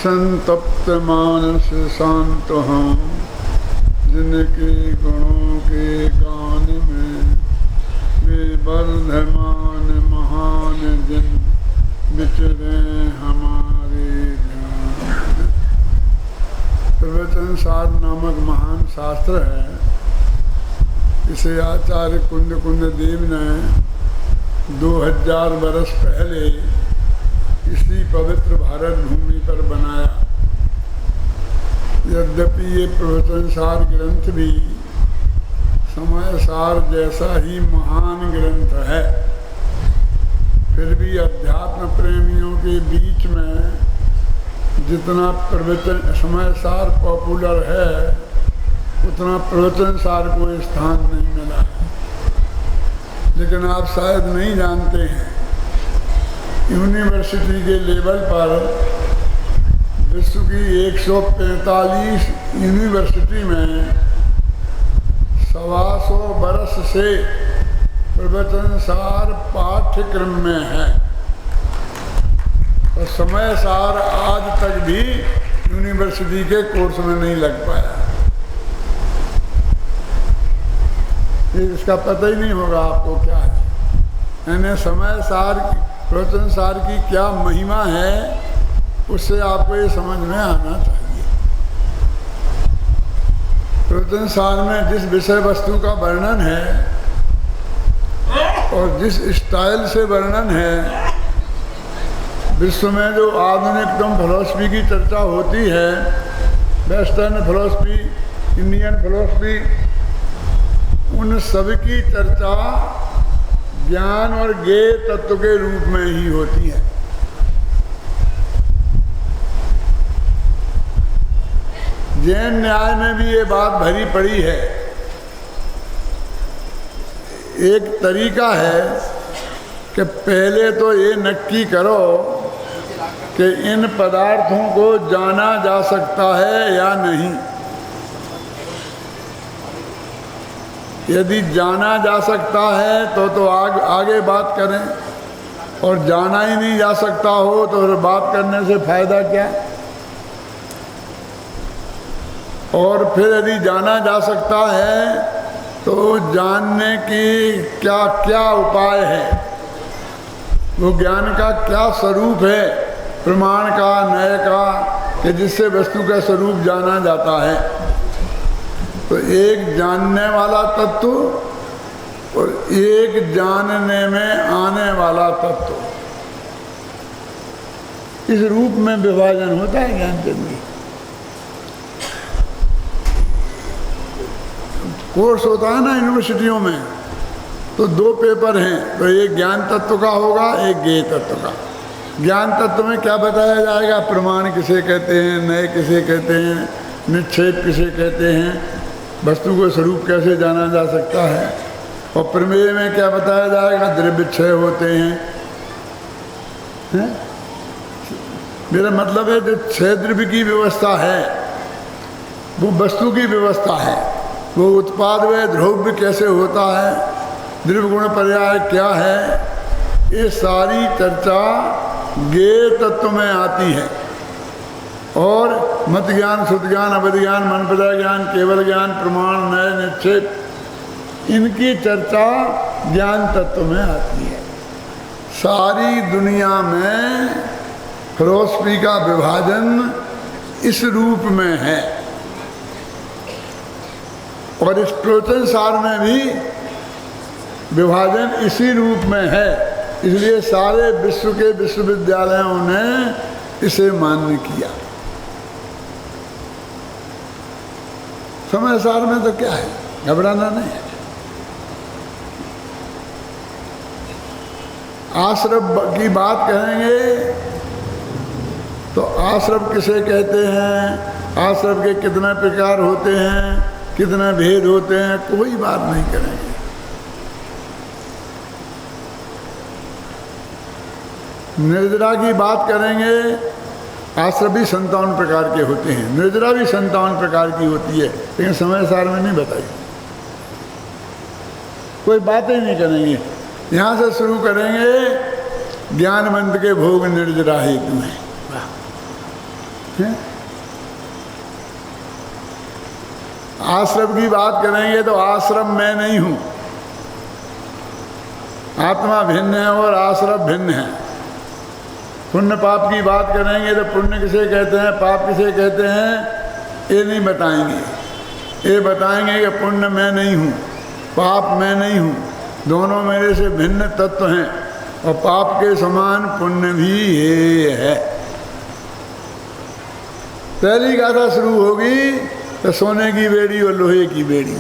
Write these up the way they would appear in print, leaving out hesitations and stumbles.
संतप्त मानस शांत हूँ, जिनके गुणों के गान में वे वर्धमान महान जिन विचरे हमारे ध्यान। प्रवचन सार नामक महान शास्त्र है। इसे आचार्य कुंद देव ने 2000 वर्ष पहले इसी पवित्र भारत भूमि पर बनाया। यद्यपि ये प्रवचन सार ग्रंथ भी समय सार जैसा ही महान ग्रंथ है, फिर भी अध्यात्म प्रेमियों के बीच में जितना प्रवचन समय सार पॉपुलर है, उतना प्रवचन सार को स्थान नहीं मिला है। लेकिन आप शायद नहीं जानते हैं, यूनिवर्सिटी के लेवल पर विश्व की 145 यूनिवर्सिटी में 125 वर्ष से प्रवचन सार पाठ्यक्रम में है, और समय सार आज तक भी यूनिवर्सिटी के कोर्स में नहीं लग पाया। इसका पता ही नहीं होगा आपको क्या है, यानी समय सार प्रवचन सार की क्या महिमा है, उससे आपको ये समझ में आना चाहिए। प्रवचन सार में जिस विषय वस्तु का वर्णन है और जिस स्टाइल से वर्णन है, विश्व में जो आधुनिकतम फिलॉसफी की चर्चा होती है, वेस्टर्न फिलॉसफी, इंडियन फिलॉसफी, उन सब की चर्चा ज्ञान और ज्ञेय तत्व के रूप में ही होती है। जैन न्याय में भी ये बात भरी पड़ी है। एक तरीका है कि पहले तो ये नक्की करो कि इन पदार्थों को जाना जा सकता है या नहीं। यदि जाना जा सकता है तो आगे बात करें, और जाना ही नहीं जा सकता हो तो फिर बात करने से फायदा क्या। और फिर यदि जाना जा सकता है तो जानने की क्या क्या उपाय है, वो ज्ञान का क्या स्वरूप है, प्रमाण का, न्याय का, कि जिससे वस्तु का स्वरूप जाना जाता है। तो एक जानने वाला तत्व और एक जानने में आने वाला तत्व, इस रूप में विभाजन होता है ज्ञान के लिए। कोर्स होता है ना यूनिवर्सिटियों में, तो 2 पेपर हैं, तो एक ज्ञान तत्व का होगा, एक ज्ञेय तत्व का। ज्ञान तत्व में क्या बताया जाएगा, प्रमाण किसे कहते हैं, न्याय किसे कहते हैं, निक्षेप किसे कहते हैं, वस्तु को स्वरूप कैसे जाना जा सकता है। और प्रमेय में क्या बताया जाएगा, द्रव्य क्षय होते हैं। मेरा मतलब है जो क्षय द्रव्य की व्यवस्था है वो वस्तु की व्यवस्था है। वो उत्पाद व द्रव्य कैसे होता है, द्रव्य गुण पर्याय क्या है, ये सारी चर्चा ज्ञेय तत्व में आती है। और मत ज्ञान, शुद्ध ज्ञान, अवध ज्ञान, मनपदा ज्ञान, केवल ज्ञान, प्रमाण, न्याय, निक्षेप, इनकी चर्चा ज्ञान तत्व में आती है। सारी दुनिया में फिलॉसफी का विभाजन इस रूप में है, और इस प्रवचन सार में भी विभाजन इसी रूप में है। इसलिए सारे विश्व के विश्वविद्यालयों ने इसे मान्य किया। समय सार में तो क्या है, घबराना नहीं है। आश्रम की बात कहेंगे तो आश्रम किसे कहते हैं, आश्रम के कितने प्रकार होते हैं, कितने भेद होते हैं, कोई बात नहीं करेंगे। निर्जरा की बात करेंगे, आश्रम भी 57 प्रकार के होते हैं, निर्जरा भी 57 प्रकार की होती है, लेकिन समय सार में नहीं बताई। कोई बातें नहीं करेंगे। यहाँ से शुरू करेंगे ज्ञानवंत के भोग निर्जरा हेतु हैं। हैं? आश्रम की बात करेंगे तो आश्रम मैं नहीं हूं, आत्मा भिन्न है और आश्रम भिन्न है। पुण्य पाप की बात करेंगे तो पुण्य किसे कहते हैं, पाप किसे कहते हैं, ये नहीं बताएंगे। ये बताएंगे कि पुण्य मैं नहीं हूँ, पाप मैं नहीं हूँ, दोनों मेरे से भिन्न तत्व हैं और पाप के समान पुण्य भी ये है। पहली गाथा शुरू होगी तो सोने की बेड़ी और लोहे की बेड़ी,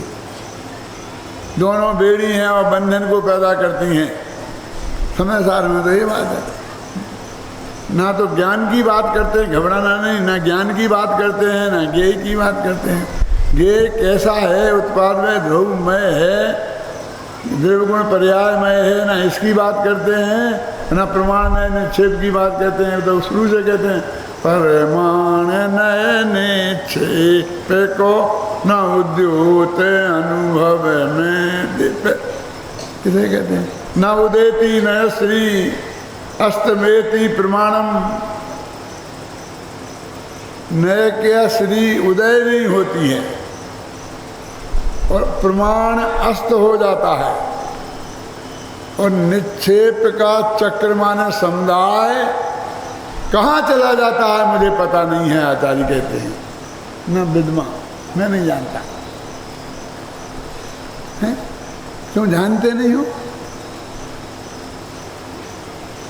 दोनों बेड़ी हैं और बंधन को पैदा करती हैं। समय सार में तो ये बात है। ना तो ज्ञान की बात करते हैं, घबराना नहीं, ना ज्ञान की बात करते हैं, ना ज्ञेय की बात करते हैं। ज्ञेय कैसा है, उत्पाद में ध्रुवमय है, द्रव्यगुण पर्यायमय है, ना इसकी बात करते हैं, ना प्रमाण में निक्षेप की बात करते हैं। तो शुरू से कहते हैं परमाण नय निक्षेप को न उद्योत अनुभव में दीप, इसे कहते हैं। न उदेति न श्री अस्तमेति प्रमाणम, नय के श्री उदय नहीं होती है और प्रमाण अस्त हो जाता है। और निक्षेप का चक्र माने समुदाय कहाँ चला जाता है मुझे पता नहीं है, आचार्य कहते हैं। न विद्मा, मैं नहीं जानता है। क्यों जानते नहीं हो?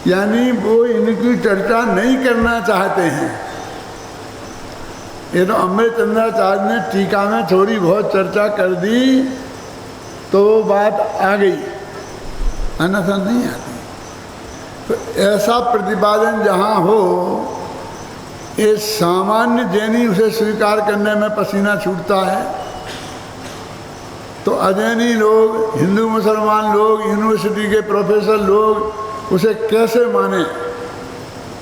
यानी वो इनकी चर्चा नहीं करना चाहते हैं। ये तो अमृतचंद्राचार्य ने टीका में थोड़ी बहुत चर्चा कर दी तो बात आ गई, अन्यथा नहीं आती। तो ऐसा प्रतिपादन जहाँ हो, ये सामान्य जैनी उसे स्वीकार करने में पसीना छूटता है, तो अजैनी लोग, हिंदू मुसलमान लोग, यूनिवर्सिटी के प्रोफेसर लोग उसे कैसे माने?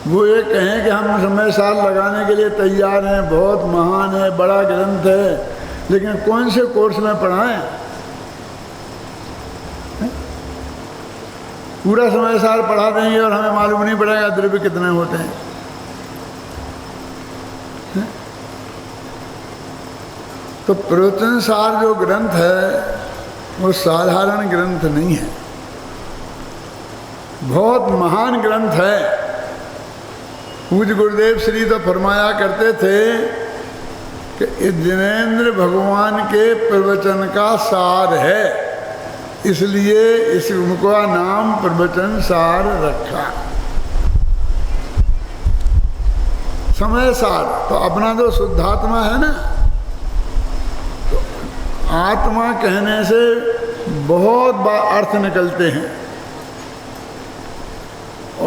वो ये कहें कि हम समय साल लगाने के लिए तैयार हैं, बहुत महान है, बड़ा ग्रंथ है, लेकिन कौन से कोर्स में पढ़ाएं? पूरा समय साल पढ़ा देंगे और हमें मालूम नहीं पड़ेगा द्रव्य कितने होते हैं। तो प्रवचन सार जो ग्रंथ है वो साधारण ग्रंथ नहीं है, बहुत महान ग्रंथ है। पूज्य गुरुदेव श्री तो फरमाया करते थे कि जिनेंद्र भगवान के प्रवचन का सार है, इसलिए इसका नाम प्रवचन सार रखा। समय सार तो अपना तो शुद्धात्मा है ना, तो आत्मा कहने से बहुत अर्थ निकलते हैं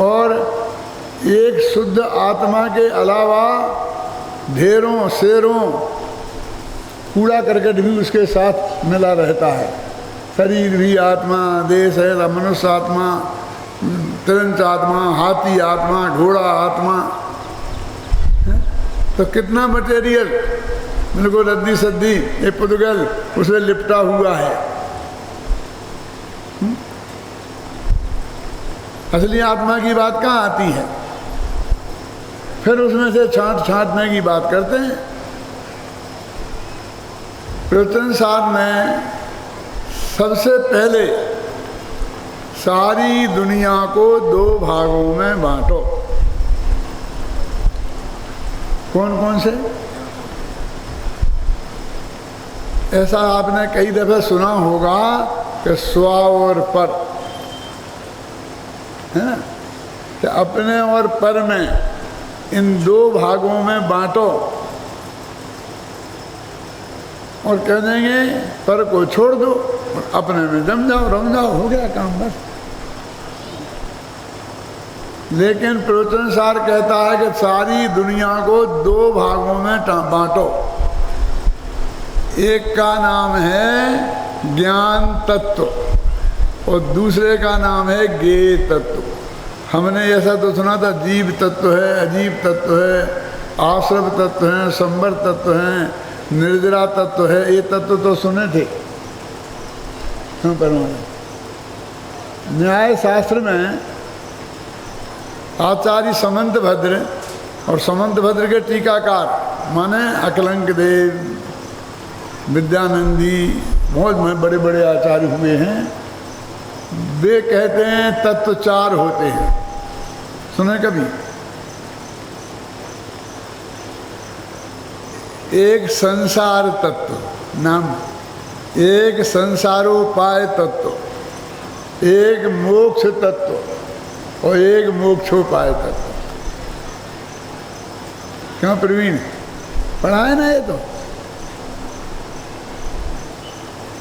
और एक शुद्ध आत्मा के अलावा ढेरों शेरों कूड़ा करकट भी उसके साथ मिला रहता है। शरीर भी आत्मा, देश है मनुष्य आत्मा, तिरंच आत्मा, हाथी आत्मा, घोड़ा आत्मा, तो कितना मटेरियल बिल्कुल रद्दी सद्दी ये पुद्गल उसमें लिपटा हुआ है। असली आत्मा की बात कहाँ आती है? फिर उसमें से छांटने की बात करते हैं। प्रवचन सार में सबसे पहले सारी दुनिया को दो भागों में बांटो। कौन कौन से? ऐसा आपने कई दफे सुना होगा कि स्व और पर, है ना? तो अपने और पर में इन दो भागों में बांटो और कह देंगे पर को छोड़ दो और अपने में जम जाओ, रम जाओ, हो गया काम बस। लेकिन प्रवचन सार कहता है कि सारी दुनिया को दो भागों में बांटो। एक का नाम है ज्ञान तत्व और दूसरे का नाम है ज्ञेय तत्व। हमने ऐसा तो सुना था जीव तत्व है, अजीब तत्व है, आश्रव तत्व है, संवर तत्व है, निर्जरा तत्व है, ये तत्व तो सुने थे। न्याय शास्त्र में आचार्य समंत भद्र और समंतभद्र के टीकाकार माने अकलंक देव, विद्यानंदी, बहुत में बड़े बड़े आचार्य हुए हैं। वे कहते हैं तत्व चार होते हैं। सुने कभी? एक संसार तत्व नाम, एक संसारोपाय तत्व, एक मोक्ष तत्व और एक मोक्षोपाय तत्व। क्यों प्रवीण, पढ़ा है ना? ये तो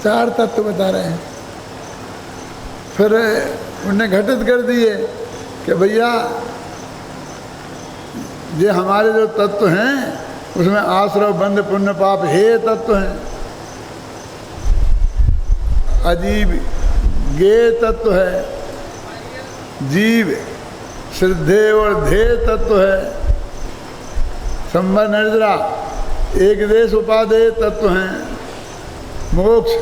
चार तत्व बता रहे हैं। फिर उन्हें घटित कर दिए कि भैया ये हमारे जो तत्व हैं उसमें आश्रव, बंध, पुण्य, पाप हे तत्व हैं। अजीब गे तत्व है, जीव श्रद्धेय और ध्येय तत्व है, संबर निर्जरा एक देश उपादेय तत्व हैं, मोक्ष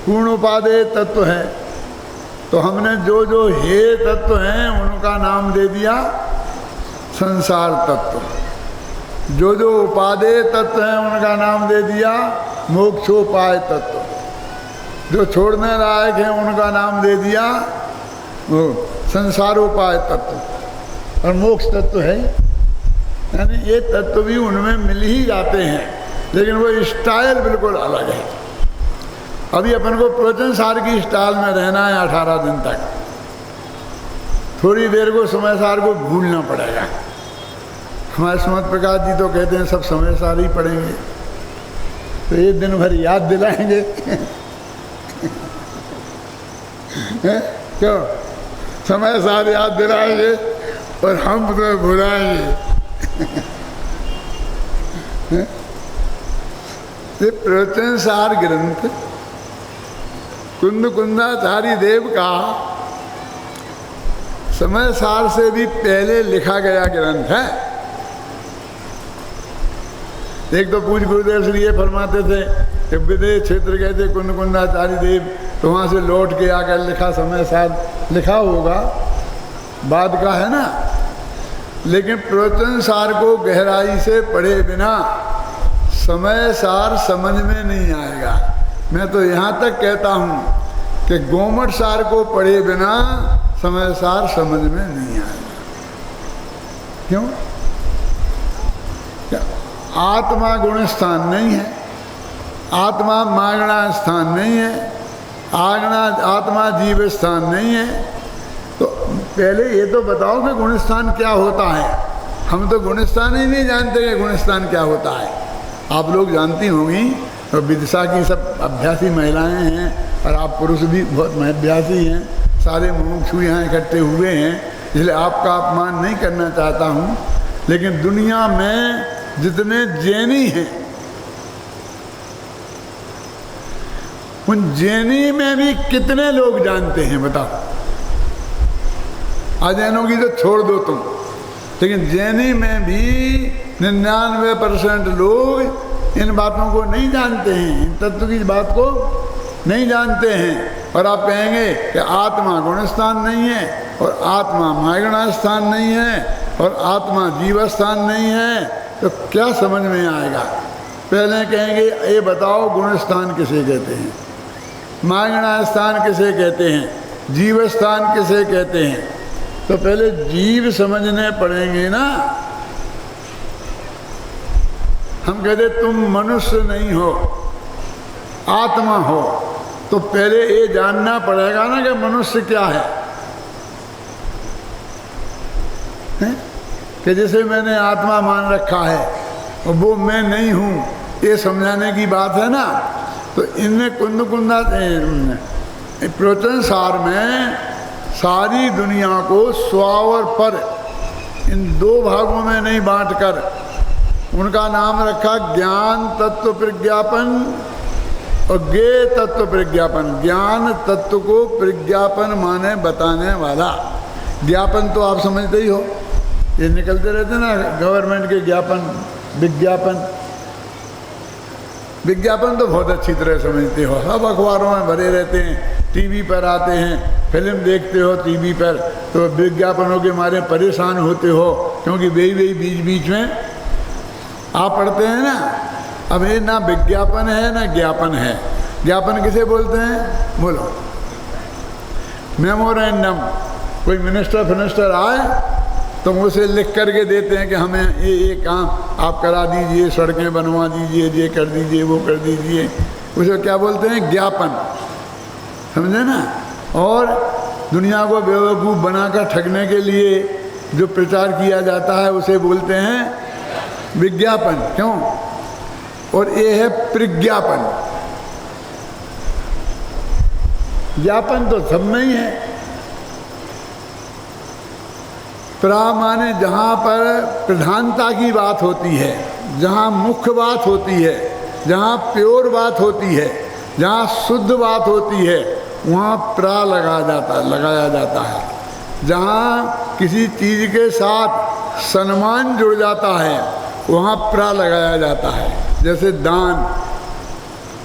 पूर्ण उपादेय तत्व है। तो हमने जो जो हे तत्व हैं उनका नाम दे दिया संसार तत्व, जो जो उपादेय तत्व हैं उनका नाम दे दिया मोक्षोपाय तत्व, जो छोड़ने लायक हैं उनका नाम दे दिया वो संसारोपाय तत्व। और मोक्ष तत्व है, यानी ये तत्व भी उनमें मिल ही जाते हैं, लेकिन वो स्टाइल बिल्कुल अलग है। अभी अपन को प्रवचन सार की स्टाइल में रहना है 18 दिन तक। थोड़ी देर को समय सार को भूलना पड़ेगा। हमारे सुमत प्रकाश जी तो कहते हैं सब समय सार ही पढ़ेंगे, तो ये दिन भर याद दिलाएंगे क्यों? समय सार याद दिलाएंगे और हम तो भुलाएंगे। ये प्रवचन सार ग्रंथ कुंद कुंदाचार्य देव का समय सार से भी पहले लिखा गया ग्रंथ है। एक तो पूज्य गुरुदेव श्री ये फरमाते थे कि विदेश क्षेत्र गए थे कुंद कुंदाचार्य देव, तो वहाँ से लौट के आकर लिखा समय सार लिखा होगा, बाद का है ना। लेकिन प्रवचन सार को गहराई से पढ़े बिना समय सार समझ में नहीं आएगा। मैं तो यहाँ तक कहता हूँ कि गोमठ सार को पढ़े बिना समय सार समझ में नहीं आएगा। क्यों? क्या आत्मा गुण स्थान नहीं है, आत्मा मागणा स्थान नहीं है, आत्मा जीव स्थान नहीं है। तो पहले ये तो बताओ कि गुण स्थान क्या होता है। हम तो गुण स्थान ही नहीं जानते कि गुण स्थान क्या होता है। आप लोग जानती होंगी, और विदिशा की सब अभ्यासी महिलाएं हैं और आप पुरुष भी बहुत अभ्यासी हैं, सारे मुमुक्षु यहाँ इकट्ठे हुए हैं, इसलिए आपका अपमान नहीं करना चाहता हूँ। लेकिन दुनिया में जितने जैनी हैं, उन जैनी में भी कितने लोग जानते हैं बताओ? अजैनों की तो छोड़ दो तुम, लेकिन जैनी में भी 99% लोग इन बातों को नहीं जानते हैं, इन तत्व की बात को नहीं जानते हैं। और आप कहेंगे कि आत्मा गुण स्थान नहीं है, और आत्मा मागणा स्थान नहीं है, और आत्मा जीव स्थान नहीं है, तो क्या समझ में आएगा? पहले कहेंगे ये बताओ गुण स्थान किसे कहते हैं, मागणा स्थान किसे कहते हैं, जीव स्थान किसे कहते हैं? तो पहले जीव समझने पड़ेंगे ना। हम कहते तुम मनुष्य नहीं हो, आत्मा हो, तो पहले ये जानना पड़ेगा ना कि मनुष्य क्या है? कि जैसे मैंने आत्मा मान रखा है और वो मैं नहीं हूँ, ये समझाने की बात है ना। तो इनमें कुंद कुंदा प्रवचन सार में सारी दुनिया को स्व और पर इन दो भागों में नहीं बांटकर उनका नाम रखा ज्ञान तत्व प्रज्ञापन और ज्ञेय तत्व प्रज्ञापन। ज्ञान तत्व को प्रज्ञापन माने बताने वाला। ज्ञापन तो आप समझते ही हो, ये निकलते रहते ना गवर्नमेंट के ज्ञापन, विज्ञापन। विज्ञापन तो बहुत अच्छी तरह समझते हो, सब अखबारों में भरे रहते हैं, टीवी पर आते हैं, फिल्म देखते हो टीवी पर, तो विज्ञापनों के मारे परेशान होते हो क्योंकि वे बीच बीच में आप पढ़ते हैं ना। अब ये ना विज्ञापन है ना ज्ञापन है। ज्ञापन किसे बोलते हैं? बोलो। मेमोरेंडम, कोई मिनिस्टर आए तो उसे लिख करके देते हैं कि हमें ये काम आप करा दीजिए, सड़कें बनवा दीजिए, ये कर दीजिए, वो कर दीजिए। उसे क्या बोलते हैं? ज्ञापन। समझे ना। और दुनिया को बेवकूफ़ बनाकर ठगने के लिए जो प्रचार किया जाता है उसे बोलते हैं विज्ञापन। क्यों? और ये है प्रज्ञापन। ज्ञापन तो सब में ही है। प्रा माने जहाँ पर प्रधानता की बात होती है, जहाँ मुख्य बात होती है, जहाँ प्योर बात होती है, जहाँ शुद्ध बात होती है, वहाँ प्रा लगाया जाता है। जहाँ किसी चीज़ के साथ सम्मान जुड़ जाता है वहाँ प्रा लगाया जाता है। जैसे दान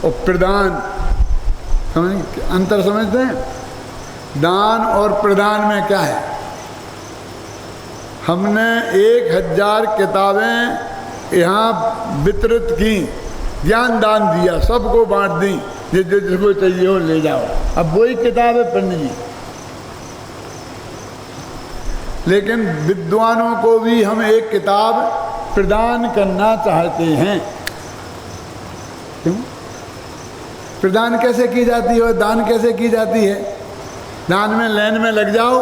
और प्रदान, अंतर समझते हैं? दान और प्रदान में क्या है? हमने 1000 किताबें यहाँ वितरित की, ज्ञान दान दिया, सबको बांट दी, जिसको चाहिए हो ले जाओ। अब वही किताब है पंडित जी। लेकिन विद्वानों को भी हम एक किताब प्रदान करना चाहते हैं। क्यों? प्रदान कैसे की जाती है और दान कैसे की जाती है? दान में लाइन में लग जाओ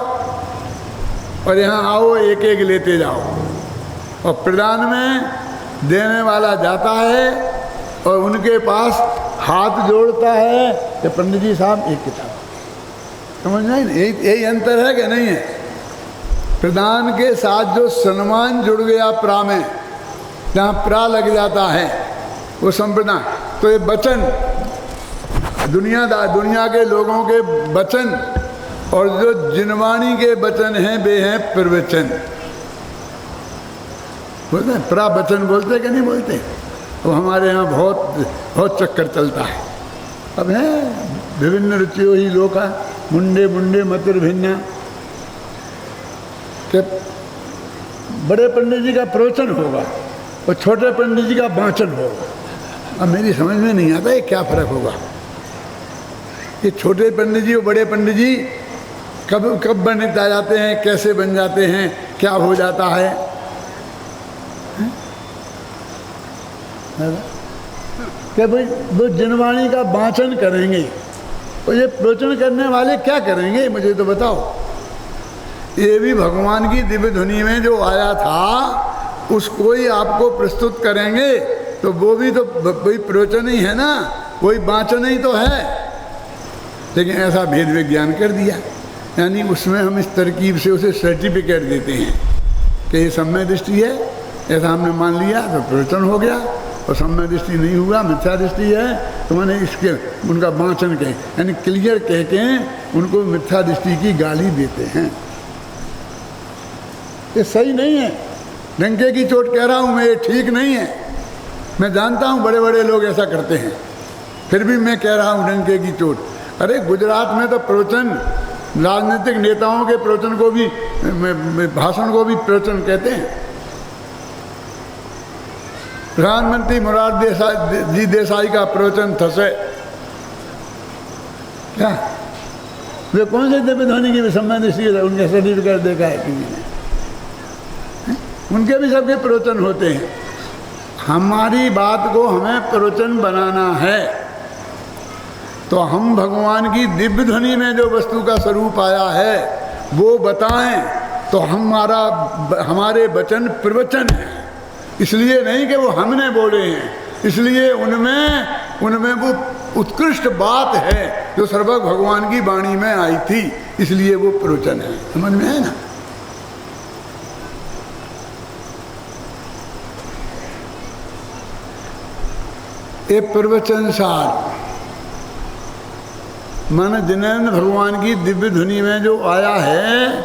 और यहाँ आओ, एक एक लेते जाओ। और प्रदान में देने वाला जाता है और उनके पास हाथ जोड़ता है कि पंडित जी साहब एक किताब। समझ नहीं? यही अंतर है कि नहीं है? प्रदान के साथ जो सम्मान जुड़ गया प्रा में, जहाँ प्रा लग जाता है वो संप्रदान। तो ये वचन दुनिया के लोगों के वचन, और जो जिनवाणी के वचन हैं वे हैं प्रवचन। बोलते हैं प्रवचन, बोलते कि नहीं बोलते? तो हमारे यहाँ बहुत चक्कर चलता है। अब है विभिन्न रुचियों ही लोका मुंडे मुंडे मतिर भिन्ना। कि बड़े पंडित जी का प्रवचन होगा और छोटे पंडित जी का वाचन होगा। अब मेरी समझ में नहीं आता ये क्या फर्क होगा। ये छोटे पंडित जी और बड़े पंडित जी कब बन जाते हैं, कैसे बन जाते हैं, क्या हो जाता है? क्या भाई वो जिनवाणी का वाचन करेंगे और ये प्रवचन करने वाले क्या करेंगे? मुझे तो बताओ। ये भी भगवान की दिव्य ध्वनि में जो आया था उसको ही आपको प्रस्तुत करेंगे, तो वो भी तो वही प्रवचन ही है ना, वही वाचन ही तो है। लेकिन ऐसा भेद विज्ञान कर दिया, यानी उसमें हम इस तरकीब से उसे सर्टिफिकेट देते हैं कि ये सम्य दृष्टि है, ऐसा हमने मान लिया तो प्रवचन हो गया। और सम्य दृष्टि नहीं हुआ, मिथ्या दृष्टि है, तो मैंने इसके उनका वाचन कहें, यानी क्लियर कह के उनको मिथ्या दृष्टि की गाली देते हैं। ये सही नहीं है। डंके की चोट कह रहा हूँ मैं, ये ठीक नहीं है। मैं जानता हूँ बड़े बड़े लोग ऐसा करते हैं, फिर भी मैं कह रहा हूँ डंके की चोट। अरे गुजरात में तो प्रवचन, राजनीतिक नेताओं के प्रवचन को भी, भाषण को भी प्रवचन कहते हैं। प्रधानमंत्री मोरारजी देसाई का प्रवचन थसे क्या? वे कौन से दिव्य ध्वनि की संबंधित उनके सर्टिफिकेट देखा है किसी ने? उनके भी सबके प्रवचन होते हैं। हमारी बात को हमें प्रवचन बनाना है तो हम भगवान की दिव्य ध्वनि में जो वस्तु का स्वरूप आया है वो बताएं, तो हमारे वचन प्रवचन हैं। इसलिए नहीं कि वो हमने बोले हैं, इसलिए उनमें वो उत्कृष्ट बात है जो सर्वज्ञ भगवान की वाणी में आई थी, इसलिए वो प्रवचन है। समझ में है ना? ये प्रवचन सार मन जिनेन्द्र भगवान की दिव्य ध्वनि में जो आया है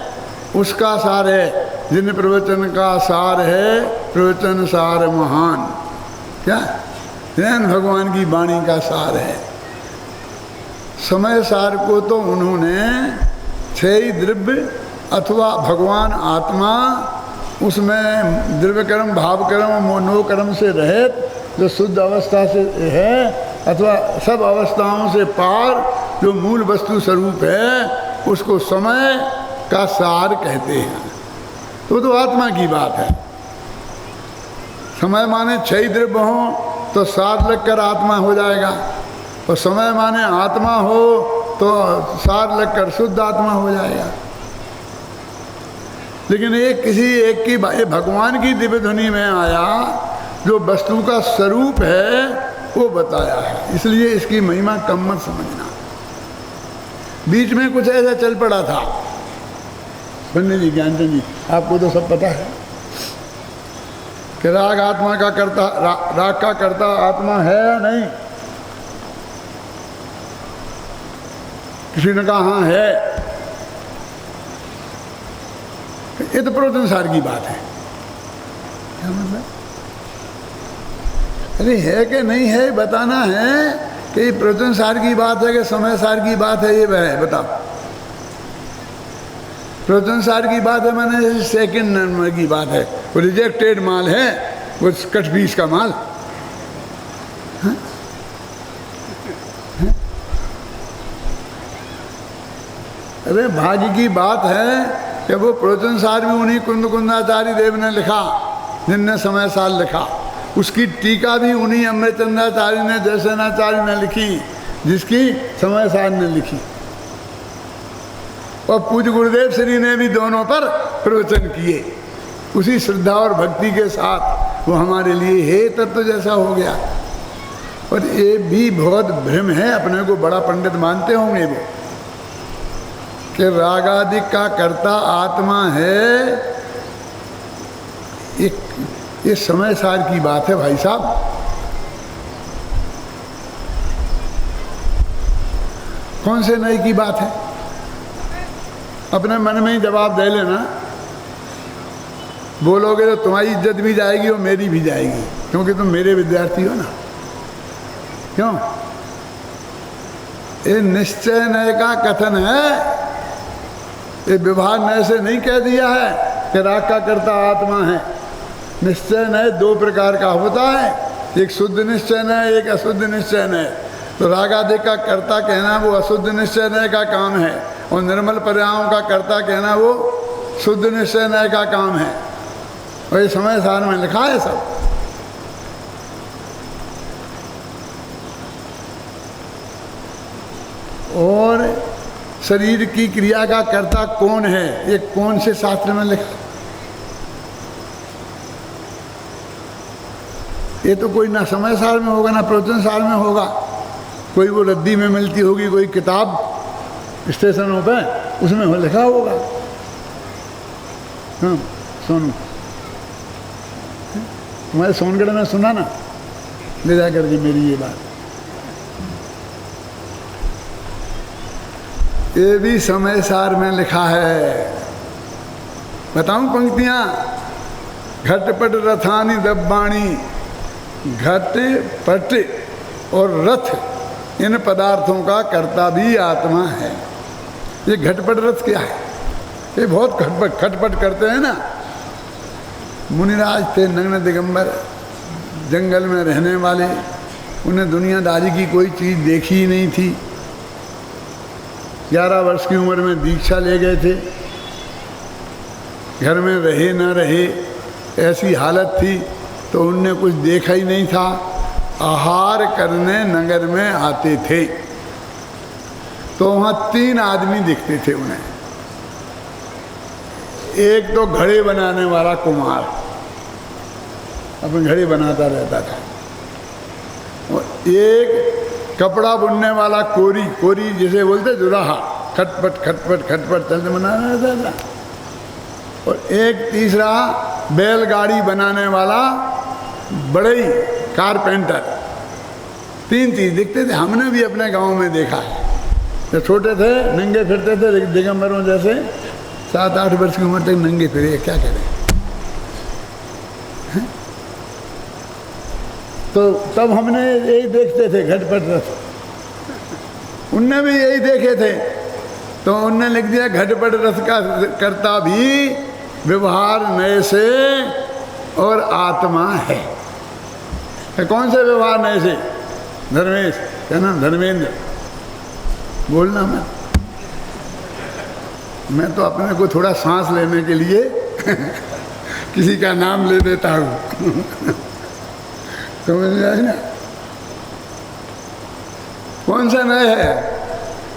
उसका सार है। जिन प्रवचन का सार है प्रवचन सार महान। क्या? जिनेन्द्र भगवान की वाणी का सार है। समय सार को तो उन्होंने 6 द्रव्य अथवा भगवान आत्मा उसमें द्रव्य कर्म, भाव कर्म, मोनो कर्म से रहित जो शुद्ध अवस्था से है, अथवा सब अवस्थाओं से पार जो मूल वस्तु स्वरूप है, उसको समय का सार कहते हैं। तो आत्मा की बात है। समय माने 6 द्रव्य हों तो सार लगकर आत्मा हो जाएगा, और समय माने आत्मा हो तो सार लगकर शुद्ध आत्मा हो जाएगा। लेकिन एक किसी एक की भगवान की दिव्य ध्वनि में आया जो वस्तु का स्वरूप है वो बताया है, इसलिए इसकी महिमा कम मत समझना। बीच में कुछ ऐसा चल पड़ा था पंडित जी, ज्ञानचंद जी, आपको तो सब पता है कि राग आत्मा का कर्ता, राग का कर्ता आत्मा है या नहीं? किसी ने कहा हाँ है। ये तो प्रवचनसार की बात है। क्या मतलब? अरे है कि नहीं है बताना है कि प्रवचनसार की बात है कि समय सार की बात है, ये है बताओ। प्रवचनसार की बात है मैंने सेकंड नंबर की बात है, वो रिजेक्टेड माल है, वो कट पीस का माल। हाँ? हाँ? अरे भाग्य की बात है कि वो प्रवचनसार भी उन्हीं कुंदकुंदाचार्य देव ने लिखा जिनने समय सार लिखा। उसकी टीका भी उन्हीं अमृतचंद्राचार्य ने, जयसेनाचार्य ने लिखी जिसकी समय सार ने लिखी। और पूज्य गुरुदेव श्री ने भी दोनों पर प्रवचन किए, उसी श्रद्धा और भक्ति के साथ। वो हमारे लिए हे तत्व जैसा हो गया। और ये भी बहुत भ्रम है, अपने को बड़ा पंडित मानते होंगे वो, कि रागादिक का कर्ता आत्मा है। ये समय सार की बात है भाई साहब। कौन से नए की बात है? अपने मन में ही जवाब दे लेना। बोलोगे तो तुम्हारी इज्जत भी जाएगी और मेरी भी जाएगी, क्योंकि तुम मेरे विद्यार्थी हो ना। क्यों? ये निश्चय नय का कथन है। ये विभाग नय से नहीं कह दिया है कि राग का कर्ता आत्मा है। निश्चय नय 2 प्रकार का होता है, एक शुद्ध निश्चय नय, एक अशुद्ध निश्चय नय। तो रागादि का कर्ता कहना वो अशुद्ध निश्चय नय का काम है, और निर्मल पर्यायों का कर्ता कहना वो शुद्ध निश्चय नय का काम है। और ये समय सार में लिखा है सब। और शरीर की क्रिया का कर्ता कौन है, ये कौन से शास्त्र में लिखा? ये तो कोई ना समय सार में होगा ना प्रवचन सार में होगा। कोई वो रद्दी में मिलती होगी कोई किताब स्टेशनों पे, उसमें हो लिखा होगा। हाँ सोनू, तुम्हारे सोनगढ़ में सुना ना, ले जा करके मेरी ये बात। ये भी समय सार में लिखा है। बताऊं पंक्तियां? घटपट रथानी दब्बाणी, घट पट और रथ इन पदार्थों का कर्ता भी आत्मा है। ये घटपट रथ क्या है? ये बहुत खटपट करते हैं ना। मुनिराज थे नग्न दिगंबर, जंगल में रहने वाले, उन्हें दुनियादारी की कोई चीज़ देखी ही नहीं थी। 11 वर्ष की उम्र में दीक्षा ले गए थे, घर में रहे न रहे ऐसी हालत थी, तो उनने कुछ देखा ही नहीं था। आहार करने नगर में आते थे तो वहाँ 3 आदमी दिखते थे उन्हें। एक तो घड़े बनाने वाला कुमार, अपने घड़े बनाता रहता था, और एक कपड़ा बुनने वाला कोरी, कोरी जिसे बोलते जुराहा, खटपट खटपट खटपट चलते बना रहता था, और एक तीसरा बैलगाड़ी बनाने वाला बड़ई कारपेंटर। 3 चीज दिखते थे। हमने भी अपने गांव में देखा है। जब छोटे थे नंगे फिरते थे दिगंबरों जैसे, 7-8 वर्ष की उम्र तक नंगे फिरे, क्या करें। तो तब हमने यही देखते थे घटपट रथ, उनने भी यही देखे थे, तो उनने लिख दिया घटपट रथ का कर्ता भी व्यवहार नए से और आत्मा है। कौन से व्यवहार नए से? धर्मेश, क्या नाम? धर्मेंद्र, बोलना मत। मैं तो अपने को थोड़ा सांस लेने के लिए किसी का नाम ले देता हूँ समझ में आई ना? कौन सा नय है?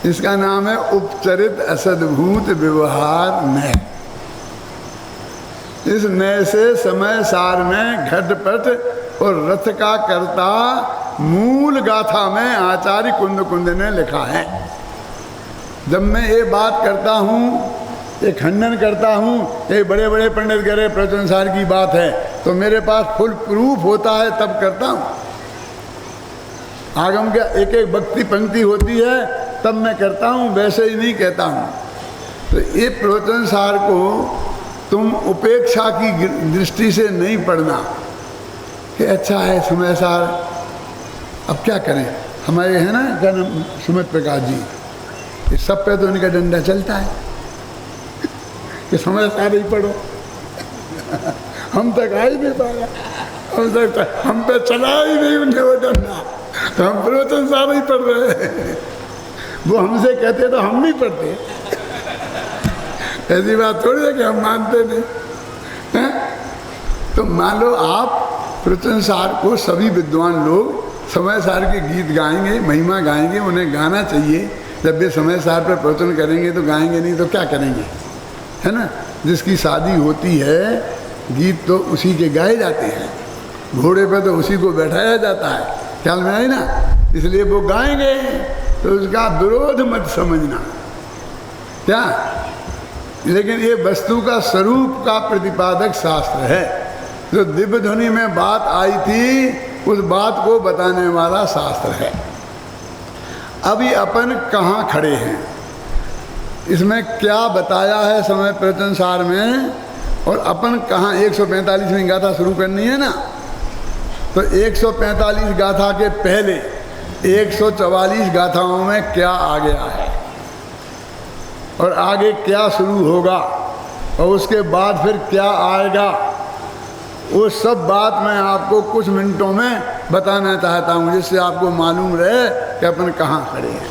इसका नाम है उपचरित असद्भूत व्यवहार नय। इस नय से समय सार में घटपट और रथ का कर्ता मूल गाथा में आचार्य कुंद कुंद ने लिखा है। जब मैं ये बात करता हूँ, ये खंडन करता हूँ, ये बड़े बड़े पंडित कह रहे प्रवचन सार की बात है, तो मेरे पास फुल प्रूफ होता है तब करता हूँ। आगम का एक एक भक्ति पंक्ति होती है तब मैं करता हूँ, वैसे ही नहीं कहता हूँ। तो ये प्रवचन सार को तुम उपेक्षा की दृष्टि से नहीं पढ़ना कि अच्छा है समय सार, अब क्या करें। हमारे है ना क्या नाम, सुमित प्रकाश जी, ये सब पे तो उनका डंडा चलता है कि समय सार ही पढ़ो हम तक आ ही नहीं पाया, हम पे चला ही नहीं उन्हें वो डंडा, तो हम प्रवचन सार ही पढ़ रहे हैं। वो हमसे कहते तो हम नहीं पढ़ते ऐसी बात थोड़ी है कि हम मानते नहीं हैं? तो मान लो आप प्रवचन सार को सभी विद्वान लोग समय सार के गीत गाएंगे, महिमा गाएंगे, उन्हें गाना चाहिए। जब वे समय सार पर प्रवचन करेंगे तो गाएंगे, नहीं तो क्या करेंगे, है ना? जिसकी शादी होती है गीत तो उसी के गाए जाते हैं, घोड़े पे तो उसी को बैठाया जाता है, ख्याल में आई ना? इसलिए वो गाएंगे, तो उसका विरोध मत समझना क्या। लेकिन ये वस्तु का स्वरूप का प्रतिपादक शास्त्र है। जो दिव्य ध्वनि में बात आई थी उस बात को बताने वाला शास्त्र है। अभी अपन कहाँ खड़े हैं, इसमें क्या बताया है समय प्रवचन सार में, और अपन कहाँ 145वीं गाथा शुरू करनी है ना, तो 145 गाथा के पहले 144 गाथाओं में क्या आ गया है और आगे क्या शुरू होगा और उसके बाद फिर क्या आएगा, वो सब बात मैं आपको कुछ मिनटों में बताना चाहता हूँ, जिससे आपको मालूम रहे कि अपन कहाँ खड़े हैं।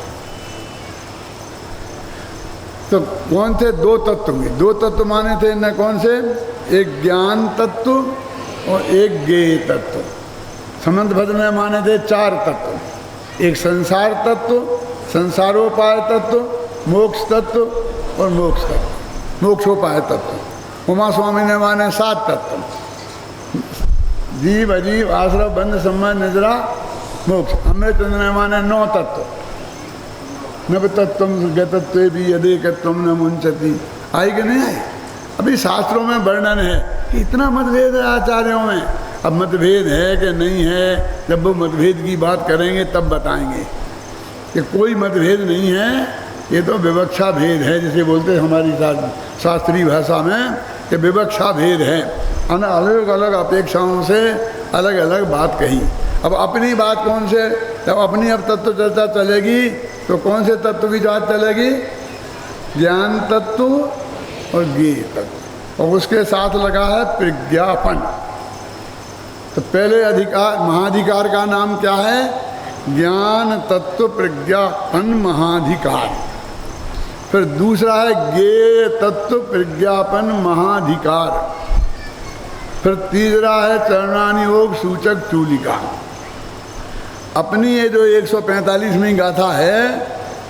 तो कौन थे? दो तत्व हुए। दो तत्व माने थे न कौन से? एक ज्ञान तत्व और एक ज्ञेय तत्व। समंत भद्र में माने थे 4 तत्व, एक संसार तत्व, संसारोपाय तत्व, मोक्ष तत्व और मोक्ष तत्व, मोक्षोपाय तत्व। उमा स्वामी ने माने 7 तत्व, जीव अजीव आश्रय बंध संबंध निद्रा मोक्ष। अमृतचंद ने माने 9 तत्व, नव तत्व गतत्व भी यदेकत्व न मुंचती। आई कि नहीं आई? अभी शास्त्रों में वर्णन है कि इतना मतभेद है आचार्यों में। अब मतभेद है कि नहीं है, जब वो मतभेद की बात करेंगे तब बताएंगे कि कोई मतभेद नहीं है, ये तो विवक्षा भेद है, जिसे बोलते हैं हमारी शास्त्रीय भाषा में कि विवक्षा भेद है। अलग अलग अपेक्षाओं से अलग अलग बात कही। अब अपनी बात कौन से, जब अपनी अब तत्व चर्चा चलेगी तो कौन से तत्व की बात चलेगी? ज्ञान तत्व और ज्ञेय तत्व, और उसके साथ लगा है प्रज्ञापन। तो पहले अधिकार महाधिकार का नाम क्या है? ज्ञान तत्व प्रज्ञापन महाधिकार। फिर दूसरा है ज्ञेय तत्व प्रज्ञापन महाधिकार। फिर तीसरा है चरणानि योग सूचक चूलिका। अपनी ये जो 145वीं गाथा है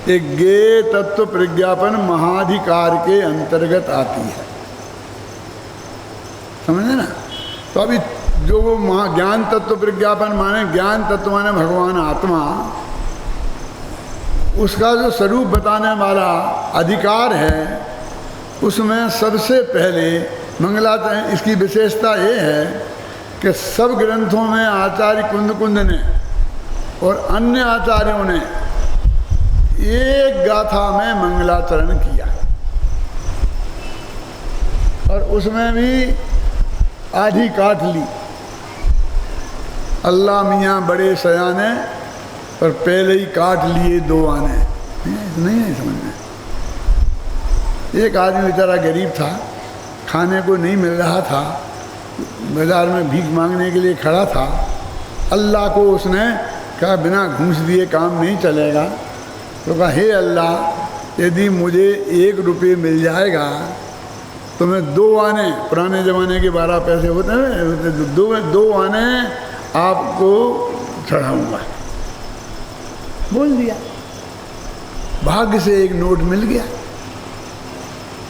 एक ज्ञेय तत्व प्रज्ञापन महाधिकार के अंतर्गत आती है, समझे ना? तो अभी जो वो ज्ञान तत्व प्रज्ञापन माने, ज्ञान तत्व माने भगवान आत्मा, उसका जो स्वरूप बताने वाला अधिकार है, उसमें सबसे पहले मंगलाचरण। इसकी विशेषता ये है कि सब ग्रंथों में आचार्य कुंद कुंद ने और अन्य आचार्यों ने एक गाथा में मंगलाचरण किया, और उसमें भी आधी काट ली। अल्लाह मियाँ बड़े सयाने, पर पहले ही काट लिए 2 आने। नहीं है समझ में? एक आदमी बेचारा गरीब था, खाने को नहीं मिल रहा था, बाज़ार में भीख मांगने के लिए खड़ा था। अल्लाह को उसने कहा बिना घूस दिए काम नहीं चलेगा। तो कहा हे अल्लाह, यदि मुझे 1 रुपये मिल जाएगा तो मैं 2 आने, पुराने ज़माने के 12 पैसे होते हैं, 2 आने आपको चढ़ाऊँगा। बोल दिया। भाग्य से 1 नोट मिल गया,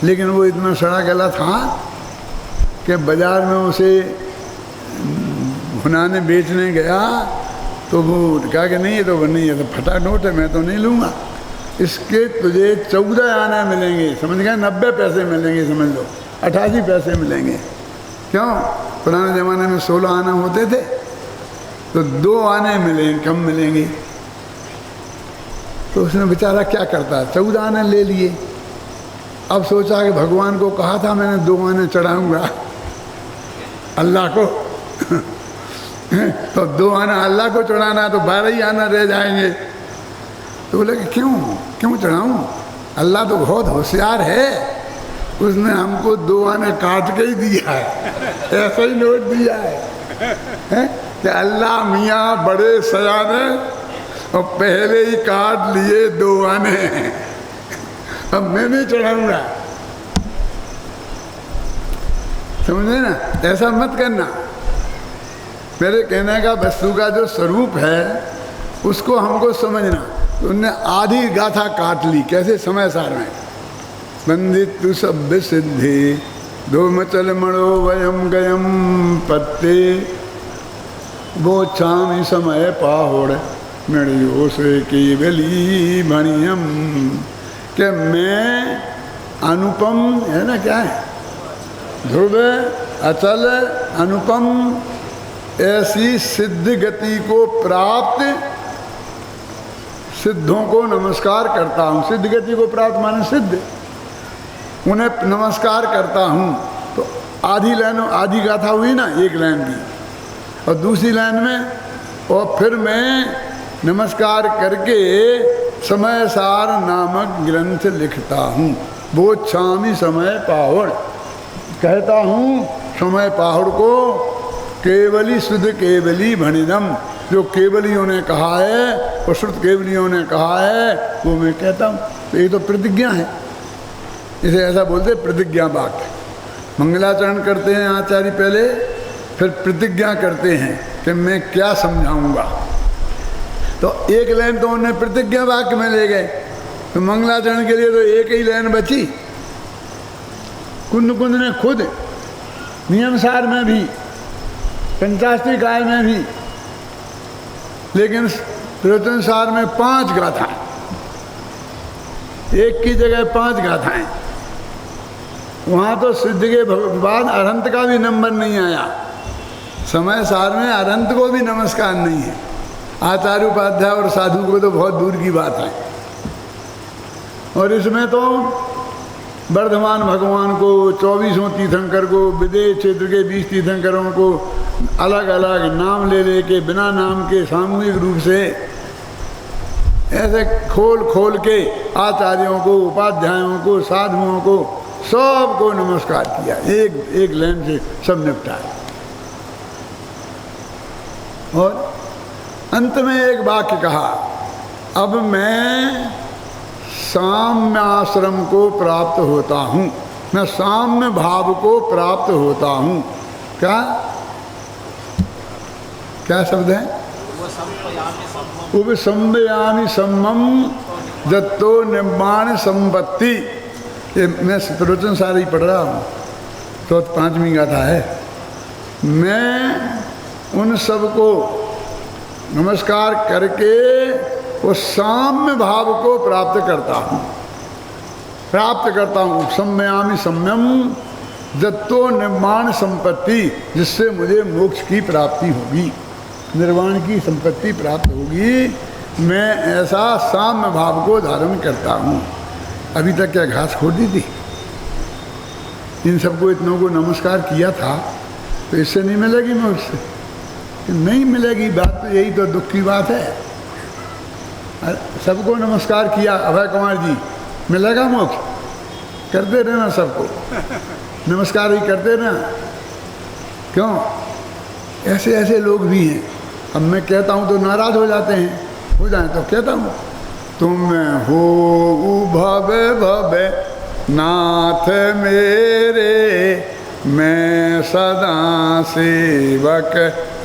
लेकिन वो इतना सड़ा गला था कि बाज़ार में उसे भुनाने बेचने गया तो वो कहा कि नहीं, ये तो नहीं है, तो फटा नोट है, मैं तो नहीं लूँगा। इसके तुझे 14 आने मिलेंगे, समझ गए, 90 पैसे मिलेंगे, समझ लो 88 पैसे मिलेंगे। क्यों? पुराने ज़माने में 16 आने होते थे, तो 2 आने मिलेंगे, कम मिलेंगे। तो उसने बेचारा क्या करता, 14 आने ले लिए। अब सोचा कि भगवान को कहा था मैंने 2 आने चढ़ाऊँगा अल्लाह को तो 2 आना अल्लाह को चढ़ाना, तो 12 ही आना रह जाएंगे। तो बोले कि क्यों चढ़ाऊँ, अल्लाह तो बहुत होशियार है, उसने हमको 2 आने काट के ही दिया है, ऐसा ही नोट दिया है कि अल्लाह मियाँ बड़े सयाने और पहले ही काट लिए 2 आने, अब मैं नहीं चढ़ाऊँगा। समझे ना? ऐसा मत करना। मेरे कहने का वस्तु का जो स्वरूप है उसको हमको समझना। तो उनने आधी गाथा काट ली, कैसे? समय सार में बंदित तु सब सिद्धि दो मचल मणो वयम गयम पत्ते वो छामी समय पाहोड़ मेड़ियो से केवली भणियम। कि मैं अनुपम है ना, क्या है, ध्रुव अचल अनुपम ऐसी सिद्ध गति को प्राप्त सिद्धों को नमस्कार करता हूँ। सिद्ध गति को प्राप्त माने सिद्ध, उन्हें नमस्कार करता हूँ। तो आधी लाइन, आधी गाथा हुई ना 1 लाइन की, और दूसरी लाइन में और फिर मैं नमस्कार करके समय सार नामक ग्रंथ लिखता हूँ। वो छामी समय पाहुड़, कहता हूँ समय पाहुड़ को केवली शुद्ध केवली भणिनम, जो केवलियों ने कहा है और शुद्ध केवलियों ने कहा है वो मैं कहता हूँ। तो ये तो प्रतिज्ञा है, इसे ऐसा बोलते प्रतिज्ञा वाक्य। मंगलाचरण करते हैं आचार्य पहले, फिर प्रतिज्ञा करते हैं कि मैं क्या समझाऊंगा। तो 1 लाइन तो उन्हें प्रतिज्ञा वाक्य में ले गए, तो मंगलाचरण के लिए तो 1 ही लाइन बची। कुंद कुंद ने खुद नियमसार में भी, पंचाशती काय में भी, लेकिन प्रवचनसार में 5 गाथा, 1 की जगह 5 गाथाएं। वहाँ तो सिद्ध के बाद अरंत का भी नंबर नहीं आया। समय सार में अरंत को भी नमस्कार नहीं है। आचार्य उपाध्याय और साधु को तो बहुत दूर की बात है। और इसमें तो वर्धमान भगवान को, 24 तीर्थंकर को, विदेश क्षेत्र के 20 तीर्थंकरों को अलग अलग नाम ले लेके, बिना नाम के सामूहिक रूप से ऐसे खोल खोल के आचार्यों को, उपाध्यायों को, साधुओं को, सबको नमस्कार किया। एक लाइन से सब निपटाया। और अंत में एक वाक्य कहा, अब मैं साम्य आश्रम को प्राप्त होता हूँ, मैं साम्य भाव को प्राप्त होता हूँ। क्या शब्द है? उपसंबयामि सम्मम दत्तो निर्माण संपत्ति। ये मैं प्रवचन सारी पढ़ रहा हूँ, तो 5वीं गाथा है। मैं उन सबको नमस्कार करके वो साम्य भाव को प्राप्त करता हूँ। उपसंबयामि सम्यम दत्तो निर्माण संपत्ति, जिससे मुझे मोक्ष की प्राप्ति होगी, निर्वाण की संपत्ति प्राप्त होगी। मैं ऐसा साम्य भाव को धारण करता हूँ। अभी तक क्या घास खोद दी थी? इन सबको इतनों को नमस्कार किया था, तो इससे नहीं मिलेगी मोक्ष? नहीं मिलेगी। बात तो यही तो दुख की बात है। सबको नमस्कार किया, अभय कुमार जी, मिलेगा मोक्ष? करते रहना सबको। नमस्कार ही करते ना, क्यों? ऐसे ऐसे लोग भी हैं। अब मैं कहता हूँ तो नाराज हो जाते हैं, हो जाए तो कहता हूँ तुम हो भवे भवे नाथ मेरे, मैं सदा सेवक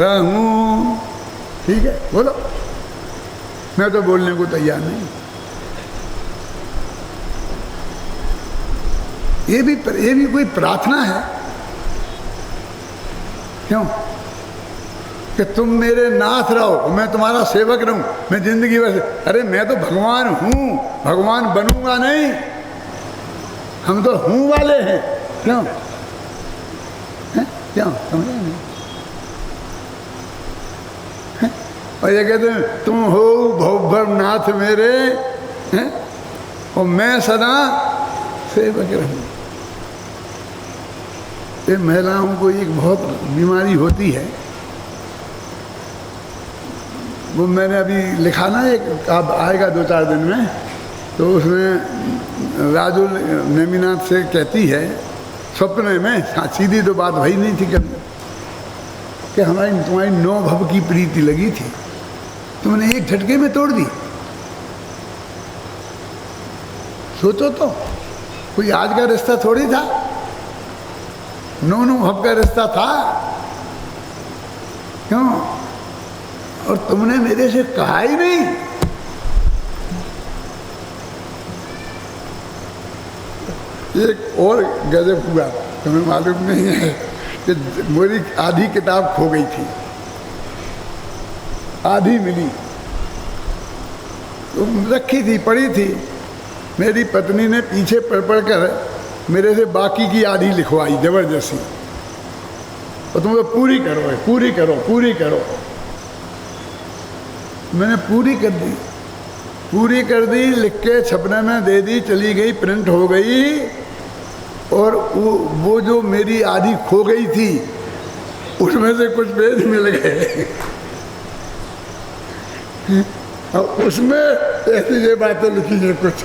रहूं। ठीक है, बोलो। मैं तो बोलने को तैयार नहीं। ये भी कोई प्रार्थना है? क्यों? कि तुम मेरे नाथ रहो, मैं तुम्हारा सेवक रहूं, मैं जिंदगी भर। अरे मैं तो भगवान हूं, भगवान बनूंगा नहीं। हम तो हूं वाले हैं। क्यों? क्यों? समझा नहीं? और ये कहते हैं तुम हो भवभवनाथ मेरे हैं, और मैं सदा सेवक रहूं। ये महिलाओं को एक बहुत बीमारी होती है। वो मैंने अभी लिखा ना, एक अब आएगा 2-4 दिन में, तो उसमें राजू नेमिनाथ से कहती है स्वप्न में, सीधी तो बात भई नहीं थी कभी, कि तुम्हारी 9 भव की प्रीति लगी थी, तुमने एक झटके में तोड़ दी। सोचो तो, कोई आज का रिश्ता थोड़ी था, 9 भव का रिश्ता था। क्यों? और तुमने मेरे से कहा ही नहीं। एक और गजब हुआ, तुम्हें मालूम नहीं है कि मेरी आधी किताब खो गई थी, आधी मिली, तो रखी थी, पड़ी थी। मेरी पत्नी ने पीछे पढ़ कर मेरे से बाकी की आधी लिखवाई जबरदस्ती। और तुम तो पूरी करो, पूरी करो, पूरी करो। मैंने पूरी कर दी, पूरी कर दी, लिख के छपने में दे दी, चली गई, प्रिंट हो गई। और वो जो मेरी आधी खो गई थी, उसमें से कुछ पेज मिल गए। और उसमें ऐसी ये बातें लिखी है कुछ।